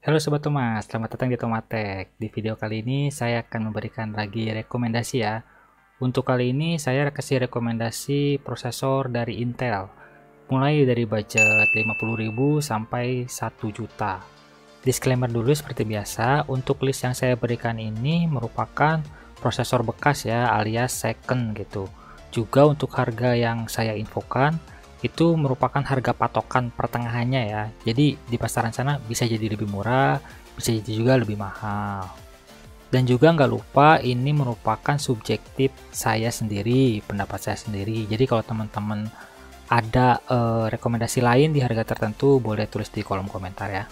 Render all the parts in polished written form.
Halo Sobat Thomas, selamat datang di Tomatek. Di video kali ini saya akan memberikan lagi rekomendasi ya. Untuk kali ini saya kasih rekomendasi prosesor dari Intel. Mulai dari budget 50.000 sampai 1 juta. Disclaimer dulu seperti biasa, untuk list yang saya berikan ini merupakan prosesor bekas ya, alias second gitu. Juga untuk harga yang saya infokan itu merupakan harga patokan pertengahannya ya. Jadi di pasaran sana bisa jadi lebih murah, bisa jadi juga lebih mahal. Dan juga nggak lupa ini merupakan subjektif saya sendiri, pendapat saya sendiri. Jadi kalau teman-teman ada rekomendasi lain di harga tertentu, boleh tulis di kolom komentar ya.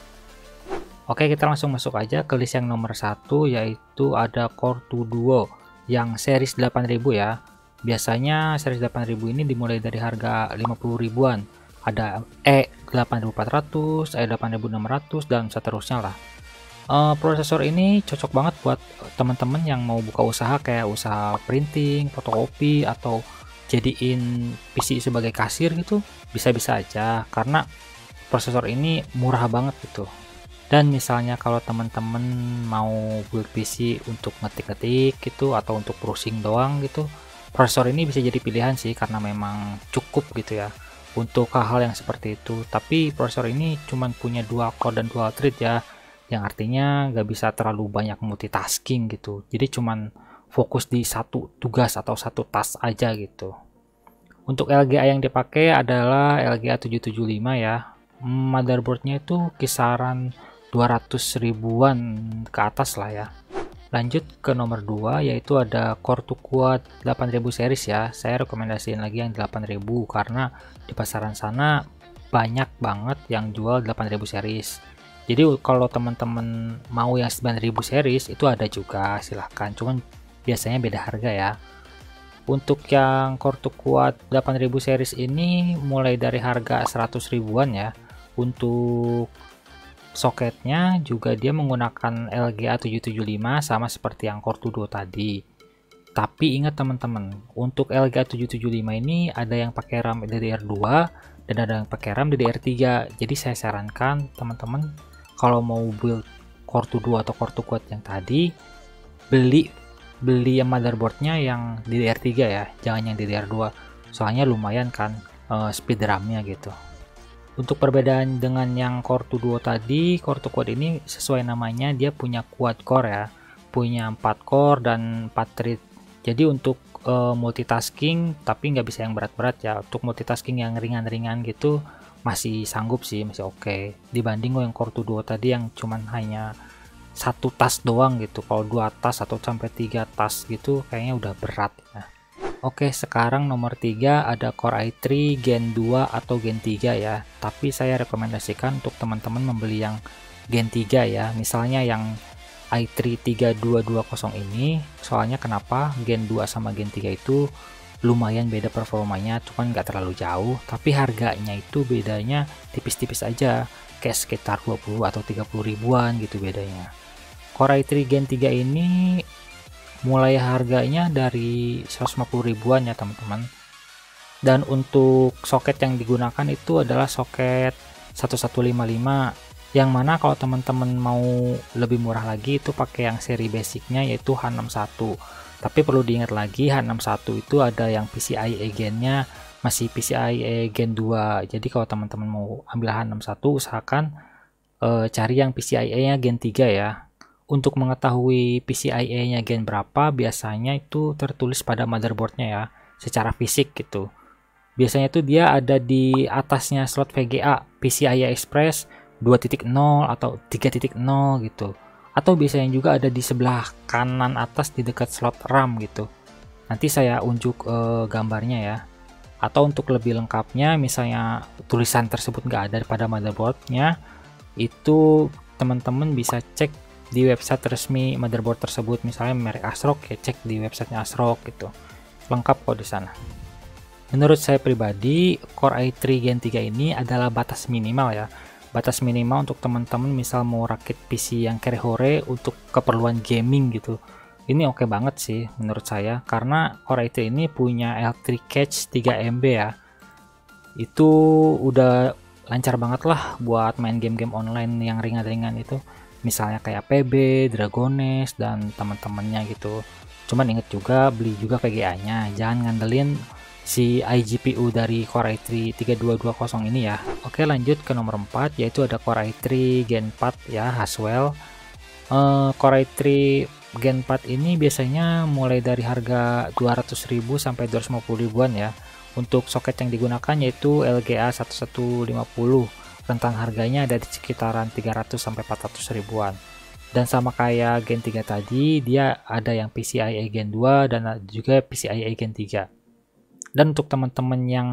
Oke, kita langsung masuk aja ke list yang nomor satu, yaitu ada Core 2 Duo yang series 8000 ya. Biasanya series 8000 ini dimulai dari harga 50 ribuan. Ada E8400, E8600 dan seterusnya lah. Prosesor ini cocok banget buat teman-teman yang mau buka usaha kayak usaha printing, fotokopi atau jadiin PC sebagai kasir gitu, bisa-bisa aja karena prosesor ini murah banget gitu. Dan misalnya kalau teman-teman mau build PC untuk ngetik-ngetik gitu atau untuk browsing doang gitu, prosesor ini bisa jadi pilihan sih karena memang cukup gitu ya untuk hal-hal yang seperti itu. Tapi prosesor ini cuman punya dual core dan dual thread ya, yang artinya nggak bisa terlalu banyak multitasking gitu. Jadi cuman fokus di satu tugas atau satu task aja gitu. Untuk LGA yang dipakai adalah LGA 775 ya. Motherboardnya itu kisaran 200 ribuan ke atas lah ya. Lanjut ke nomor 2 yaitu ada Core 2 Quad 8000 series ya. Saya rekomendasiin lagi yang 8000 karena di pasaran sana banyak banget yang jual 8000 series. Jadi kalau teman-teman mau yang 9000 series itu ada juga, silahkan. Cuman biasanya beda harga ya. Untuk yang Core 2 Quad 8000 series ini mulai dari harga 100 ribuan ya. Untuk soketnya juga dia menggunakan LGA 775 sama seperti yang Core 2 Duo tadi. Tapi ingat teman-teman, untuk LGA 775 ini ada yang pakai RAM DDR2 dan ada yang pakai RAM DDR3. Jadi saya sarankan teman-teman kalau mau build Core 2 Duo atau Core 2 Quad yang tadi, beli yang motherboardnya yang DDR3 ya, jangan yang DDR2. Soalnya lumayan kan speed RAM-nya gitu. Untuk perbedaan dengan yang Core 2 Duo tadi, Core 2 Quad ini sesuai namanya dia punya quad core ya, punya 4 core dan 4 thread. Jadi untuk multitasking tapi nggak bisa yang berat-berat ya. Untuk multitasking yang ringan-ringan gitu masih sanggup sih, masih oke. Dibanding yang Core 2 Duo tadi yang cuman hanya satu tas doang gitu. Kalau 2 tas atau sampai 3 tas gitu kayaknya udah berat ya. Oke, sekarang nomor 3 ada Core i3 Gen 2 atau Gen 3 ya. Tapi saya rekomendasikan untuk teman-teman membeli yang Gen 3 ya. Misalnya yang i3 3220 ini. Soalnya kenapa? Gen 2 sama Gen 3 itu lumayan beda performanya, cuman nggak terlalu jauh. Tapi harganya itu bedanya tipis-tipis aja. Kayak sekitar 20 atau 30 ribuan gitu bedanya. Core i3 Gen 3 ini mulai harganya dari 150 ribuan ya teman-teman. Dan untuk soket yang digunakan itu adalah soket 1155, yang mana kalau teman-teman mau lebih murah lagi itu pakai yang seri basicnya yaitu H61. Tapi perlu diingat lagi H61 itu ada yang PCIe gennya masih PCIe Gen 2. Jadi kalau teman-teman mau ambil H61 usahakan cari yang PCIe-nya Gen 3 ya. Untuk mengetahui PCIe-nya gen berapa, biasanya itu tertulis pada motherboardnya ya, secara fisik gitu. Biasanya itu dia ada di atasnya slot VGA, PCIe Express 2.0 atau 3.0 gitu. Atau biasanya juga ada di sebelah kanan atas di dekat slot RAM gitu. Nanti saya unjuk gambarnya ya. Atau untuk lebih lengkapnya, misalnya tulisan tersebut nggak ada pada motherboardnya, itu teman-teman bisa cek di website resmi motherboard tersebut, misalnya merek ASRock ya, cek di websitenya ASRock gitu, lengkap kok di sana. Menurut saya pribadi, Core i3 Gen 3 ini adalah batas minimal ya, batas minimal untuk teman-teman misal mau rakit PC yang kere-hore untuk keperluan gaming gitu. Ini oke banget sih menurut saya, karena Core i3 ini punya L3 cache 3 MB ya, itu udah lancar banget lah buat main game-game online yang ringan-ringan itu, misalnya kayak PB, Dragones, dan teman-temannya gitu. Cuman inget juga beli juga VGA-nya, jangan ngandelin si iGPU dari Core i3 3220 ini ya. Oke, lanjut ke nomor 4, yaitu ada Core i3 Gen 4 ya, Haswell. Core i3 Gen 4 ini biasanya mulai dari harga 200.000 sampai 250 ribuan ya. Untuk soket yang digunakan yaitu LGA 1150, rentang harganya ada di sekitaran 300 sampai 400 ribuan. Dan sama kayak Gen 3 tadi, dia ada yang PCIe Gen 2 dan juga PCIe Gen 3. Dan untuk teman-teman yang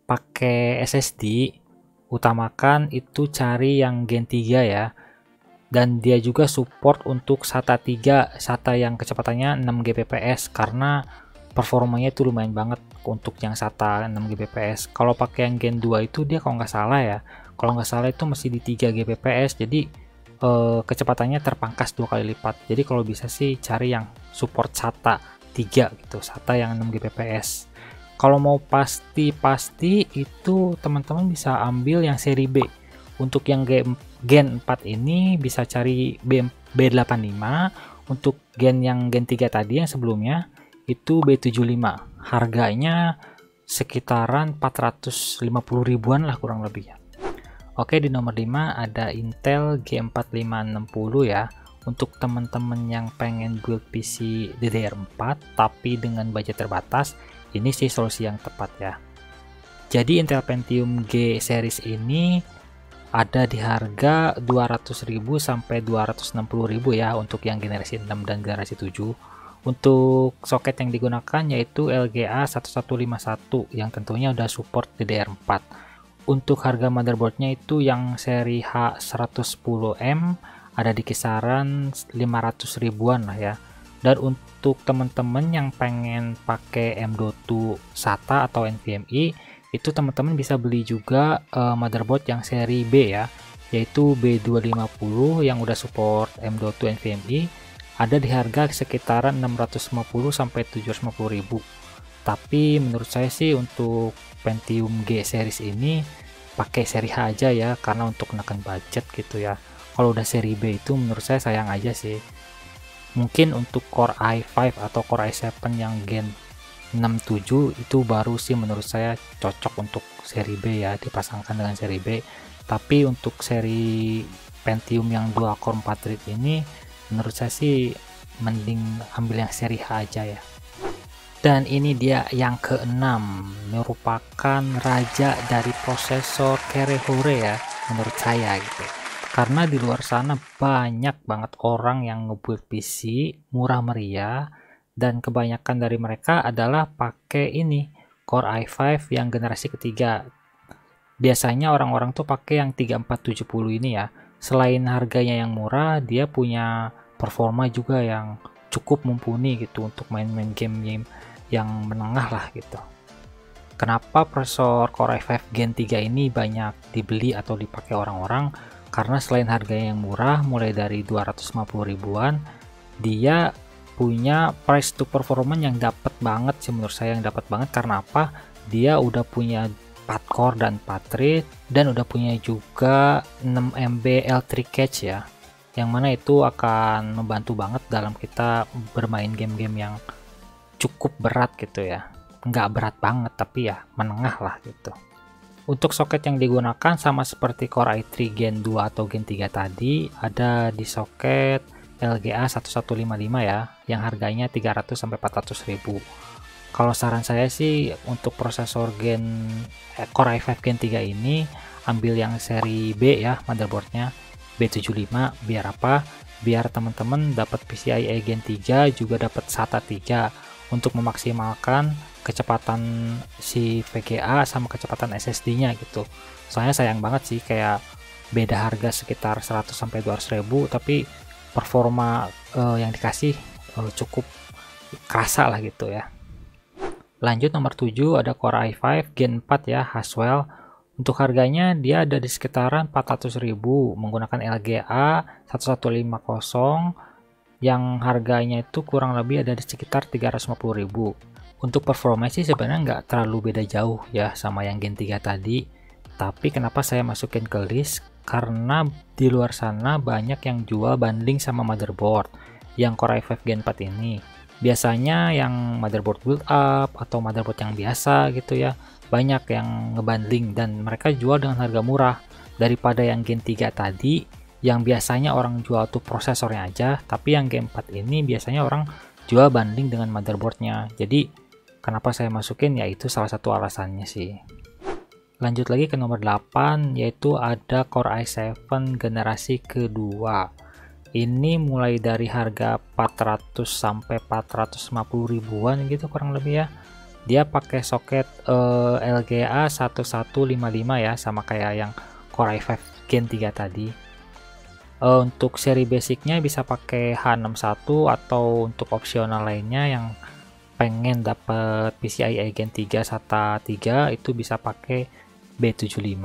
pakai SSD, utamakan itu cari yang Gen 3 ya. Dan dia juga support untuk SATA 3, SATA yang kecepatannya 6 Gbps, karena performanya itu lumayan banget untuk yang SATA 6 Gbps. Kalau pakai yang Gen 2 itu dia kalau nggak salah ya, kalau nggak salah itu masih di 3 Gbps, jadi kecepatannya terpangkas 2 kali lipat. Jadi kalau bisa sih cari yang support SATA 3 gitu, SATA yang 6 Gbps. Kalau mau pasti itu teman-teman bisa ambil yang seri B. Untuk yang Gen 4 ini bisa cari B85. Untuk yang Gen 3 tadi yang sebelumnya itu B75. Harganya sekitaran 450 ribuan lah kurang lebih ya. Oke, di nomor 5 ada Intel G4560 ya. Untuk teman-teman yang pengen build PC DDR4 tapi dengan budget terbatas, ini sih solusi yang tepat ya. Jadi Intel Pentium G series ini ada di harga 200.000 sampai 260.000 ya untuk yang generasi 6 dan generasi 7. Untuk soket yang digunakan yaitu LGA 1151 yang tentunya udah support DDR4. Untuk harga motherboardnya itu yang seri H110M ada di kisaran 500 ribuan lah ya. Dan untuk teman-teman yang pengen pakai M.2 SATA atau NVMe, itu teman-teman bisa beli juga motherboard yang seri B ya, yaitu B250 yang udah support M.2 NVMe, ada di harga sekitaran 650 sampai 750 ribu. Tapi menurut saya sih untuk Pentium G series ini pakai seri H aja ya, karena untuk menekan budget gitu ya. Kalau udah seri B itu menurut saya sayang aja sih. Mungkin untuk Core i5 atau Core i7 yang Gen 67 itu baru sih menurut saya cocok untuk seri B ya, dipasangkan dengan seri B. Tapi untuk seri Pentium yang 2 core 4 thread ini menurut saya sih mending ambil yang seri H aja ya. Dan ini dia yang keenam, merupakan raja dari prosesor Cerehore ya menurut saya gitu. Karena di luar sana banyak banget orang yang ngebuild PC murah meriah, dan kebanyakan dari mereka adalah pakai ini Core i5 yang generasi ketiga. Biasanya orang-orang tuh pakai yang 3470 ini ya. Selain harganya yang murah, dia punya performa juga yang cukup mumpuni gitu untuk main-main game yang menengah lah gitu. Kenapa prosesor Core i5 Gen 3 ini banyak dibeli atau dipakai orang-orang? Karena selain harganya yang murah, mulai dari 250 ribuan, dia punya price to performance yang dapat banget sih menurut saya, yang dapat banget. Karena apa? Dia udah punya 4 core dan 4 thread, dan udah punya juga 6 MB L3 cache ya, yang mana itu akan membantu banget dalam kita bermain game-game yang cukup berat gitu ya. Nggak berat banget tapi ya menengah lah gitu. Untuk soket yang digunakan sama seperti Core i3 Gen 2 atau Gen 3 tadi, ada di soket LGA 1155 ya, yang harganya 300 sampai 400 ribu. Kalau saran saya sih untuk prosesor Core i5 Gen 3 ini ambil yang seri B ya, motherboardnya B75. Biar apa? Biar teman-teman dapat PCIe Gen 3 juga dapat SATA 3 untuk memaksimalkan kecepatan si VGA sama kecepatan SSD-nya gitu. Soalnya sayang banget sih kayak beda harga sekitar 100 sampai 200 ribu, tapi performa yang dikasih cukup kerasa lah gitu ya. Lanjut nomor 7 ada Core i5 Gen 4 ya, Haswell. Untuk harganya dia ada di sekitaran 400 ribu menggunakan LGA 1150 yang harganya itu kurang lebih ada di sekitar 350 ribu. Untuk performa sih sebenarnya nggak terlalu beda jauh ya sama yang Gen 3 tadi, Tapi kenapa saya masukin ke list? Karena di luar sana banyak yang jual bundling sama motherboard yang Core i5 Gen 4 ini. Biasanya yang motherboard build up atau motherboard yang biasa gitu ya, banyak yang ngebundling dan mereka jual dengan harga murah daripada yang Gen 3 tadi yang biasanya orang jual tuh prosesornya aja, tapi yang Gen 4 ini biasanya orang jual bundling dengan motherboardnya. Jadi kenapa saya masukin, ya itu salah satu alasannya sih. Lanjut lagi ke nomor 8, yaitu ada Core i7 generasi kedua. Ini mulai dari harga 400 sampai 450 ribuan gitu kurang lebih ya. Dia pakai soket LGA 1155 ya, sama kayak yang Core i5 Gen 3 tadi. Untuk seri basicnya bisa pakai H61 atau untuk opsional lainnya yang pengen dapat PCIe Gen 3 SATA 3 itu bisa pakai B75.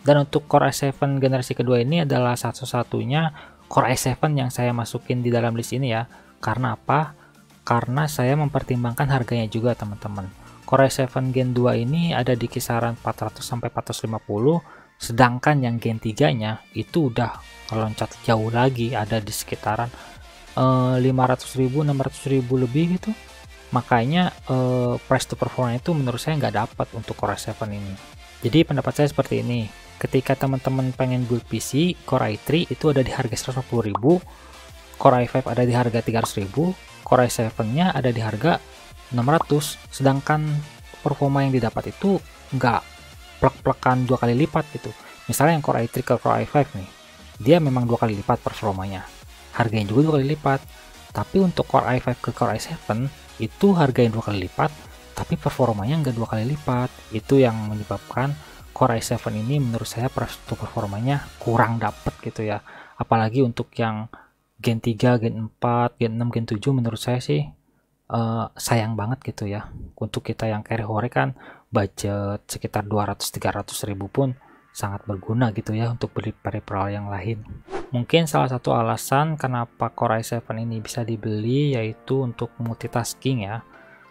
Dan untuk Core i7 generasi kedua ini adalah satu-satunya Core i7 yang saya masukin di dalam list ini ya. Karena apa? Karena saya mempertimbangkan harganya juga teman-teman. Core i7 Gen 2 ini ada di kisaran 400 sampai 450. Sedangkan yang Gen 3-nya itu udah meloncat jauh lagi, ada di sekitaran 500.000, 600.000 lebih gitu. Makanya price to performance itu menurut saya nggak dapat untuk Core i7 ini. Jadi pendapat saya seperti ini. Ketika teman-teman pengen build PC, Core i3 itu ada di harga 150.000, Core i5 ada di harga 300.000, Core i7-nya ada di harga 600. Sedangkan performa yang didapat itu nggak plek-plekan 2 kali lipat gitu. Misalnya yang Core i3 ke Core i5 nih, dia memang 2 kali lipat performanya, harganya juga 2 kali lipat. Tapi untuk Core i5 ke Core i7 itu harganya 2 kali lipat, tapi performanya nggak 2 kali lipat. Itu yang menyebabkan Core i7 ini menurut saya performanya kurang dapet gitu ya. Apalagi untuk yang Gen 3, Gen 4, Gen 6, Gen 7 menurut saya sih sayang banget gitu ya. Untuk kita yang carry hore kan budget sekitar 200-300 ribu pun sangat berguna gitu ya untuk beli peripheral yang lain. Mungkin salah satu alasan kenapa Core i7 ini bisa dibeli yaitu untuk multitasking ya.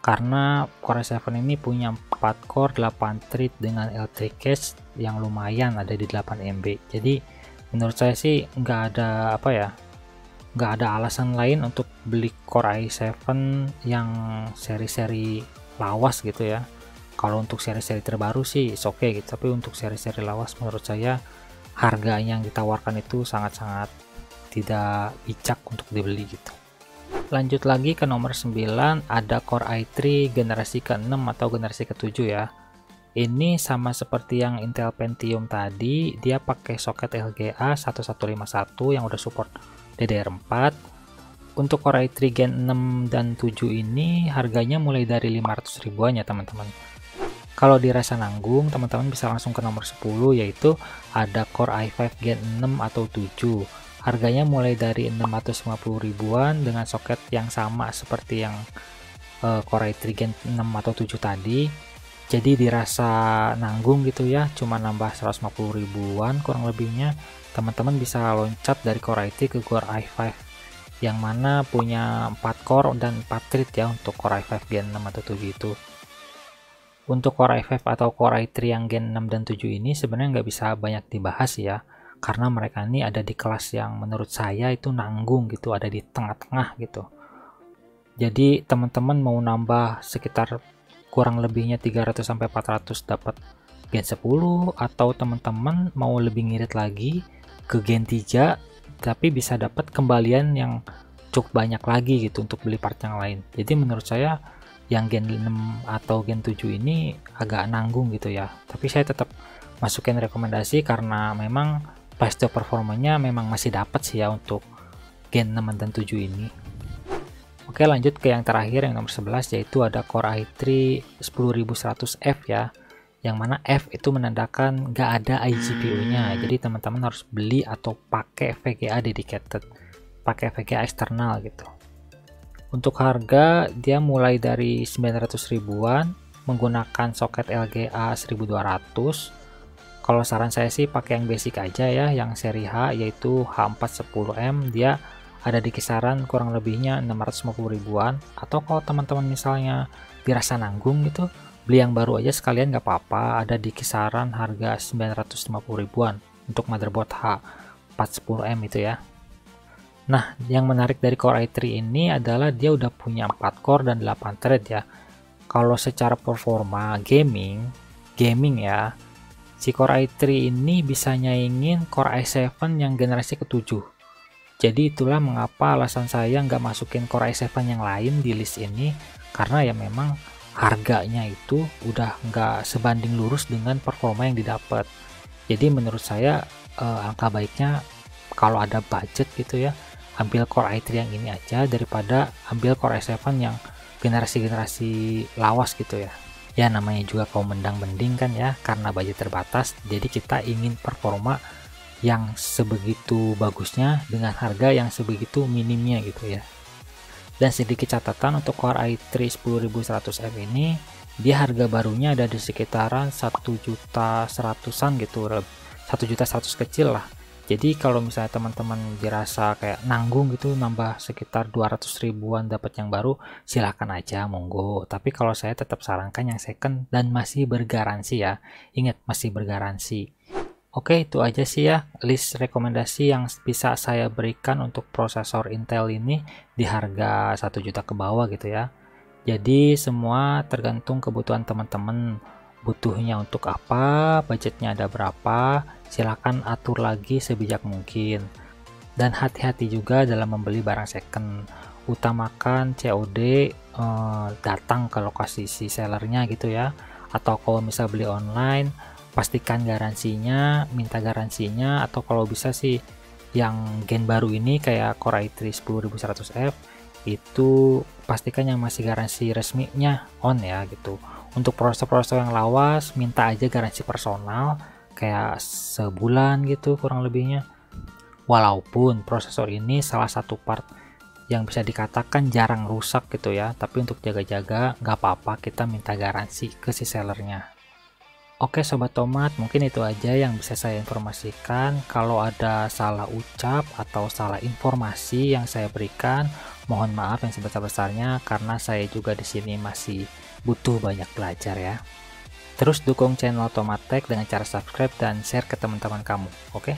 Karena Core i7 ini punya 4 core 8 thread dengan L3 cache yang lumayan, ada di 8 MB. Jadi menurut saya sih nggak ada alasan lain untuk beli Core i7 yang seri-seri lawas gitu ya. Kalau untuk seri-seri terbaru sih oke okay gitu, tapi untuk seri-seri lawas menurut saya harganya yang ditawarkan itu sangat-sangat tidak bijak untuk dibeli gitu. Lanjut lagi ke nomor 9, ada Core i3 generasi ke-6 atau generasi ke-7 ya. Ini sama seperti yang Intel Pentium tadi, dia pakai soket LGA 1151 yang udah support DDR4. Untuk Core i3 Gen 6 dan 7 ini harganya mulai dari 500 ribuan ya teman-teman. Kalau dirasa nanggung, teman-teman bisa langsung ke nomor 10, yaitu ada Core i5 Gen 6 atau 7. Harganya mulai dari 650 ribuan dengan soket yang sama seperti yang Core i3 Gen 6 atau 7 tadi. Jadi dirasa nanggung gitu ya, cuma nambah 150 ribuan kurang lebihnya. Teman-teman bisa loncat dari Core i3 ke Core i5 yang mana punya 4 core dan 4 thread ya untuk Core i5 Gen 6 atau 7 itu. Untuk Core i5 atau Core i3 yang Gen 6 dan 7 ini sebenarnya nggak bisa banyak dibahas ya, karena mereka ini ada di kelas yang menurut saya itu nanggung gitu, ada di tengah-tengah gitu. Jadi teman-teman mau nambah sekitar kurang lebihnya 300 sampai 400 dapat Gen 10, atau teman-teman mau lebih ngirit lagi ke Gen 3 tapi bisa dapat kembalian yang cukup banyak lagi gitu untuk beli part yang lain. Jadi menurut saya yang Gen 6 atau Gen 7 ini agak nanggung gitu ya, tapi saya tetap masukin rekomendasi karena memang price to performanya memang masih dapat sih ya untuk Gen 6 dan 7 ini. Oke, lanjut ke yang terakhir, yang nomor 11, yaitu ada Core i3 10100F ya, yang mana F itu menandakan nggak ada iGPU nya, jadi teman-teman harus beli atau pakai VGA dedicated, pakai VGA eksternal gitu. Untuk harga dia mulai dari 900 ribuan menggunakan soket LGA 1200. Kalau saran saya sih pakai yang basic aja ya, yang seri H yaitu H410M, dia ada di kisaran kurang lebihnya 650 ribuan. Atau kalau teman-teman misalnya dirasa nanggung gitu, beli yang baru aja sekalian nggak apa-apa, ada di kisaran harga 950 ribuan untuk motherboard H410M itu ya. Nah, yang menarik dari Core i3 ini adalah dia udah punya 4 core dan 8 thread ya. Kalau secara performa gaming ya, si Core i3 ini bisa nyaingin Core i7 yang generasi ke-7. Jadi itulah mengapa alasan saya nggak masukin Core i7 yang lain di list ini, karena ya memang harganya itu udah nggak sebanding lurus dengan performa yang didapat. Jadi menurut saya angka baiknya kalau ada budget gitu ya, ambil Core i3 yang ini aja daripada ambil Core i7 yang generasi-generasi lawas gitu ya. Ya namanya juga kaum mendang-mending kan ya, karena budget terbatas, jadi kita ingin performa yang sebegitu bagusnya dengan harga yang sebegitu minimnya gitu ya. Dan sedikit catatan untuk Core i3 10100F ini, dia harga barunya ada di sekitaran 1.100.000-an gitu, 1.100.000 kecil lah. Jadi kalau misalnya teman-teman dirasa kayak nanggung gitu, nambah sekitar 200 ribuan dapat yang baru, silakan aja, monggo. Tapi kalau saya tetap sarankan yang second dan masih bergaransi ya. Ingat, masih bergaransi. Oke, itu aja sih ya list rekomendasi yang bisa saya berikan untuk prosesor Intel ini di harga 1 juta ke bawah gitu ya. Jadi semua tergantung kebutuhan teman-teman, butuhnya untuk apa, budgetnya ada berapa, silakan atur lagi sebijak mungkin. Dan hati-hati juga dalam membeli barang second, utamakan COD, datang ke lokasi si sellernya gitu ya. Atau kalau misal beli online, pastikan garansinya, minta garansinya, atau kalau bisa sih yang gen baru ini kayak Core i3 10100F itu pastikan yang masih garansi resminya on ya gitu. Untuk prosesor-prosesor yang lawas, minta aja garansi personal kayak sebulan gitu kurang lebihnya. Walaupun prosesor ini salah satu part yang bisa dikatakan jarang rusak gitu ya, tapi untuk jaga-jaga nggak apa-apa kita minta garansi ke si sellernya. Oke Sobat Tomat, mungkin itu aja yang bisa saya informasikan. Kalau ada salah ucap atau salah informasi yang saya berikan, mohon maaf yang sebesar-besarnya karena saya juga di sini masih butuh banyak belajar ya. Terus dukung channel Tomat Tech dengan cara subscribe dan share ke teman-teman kamu, oke?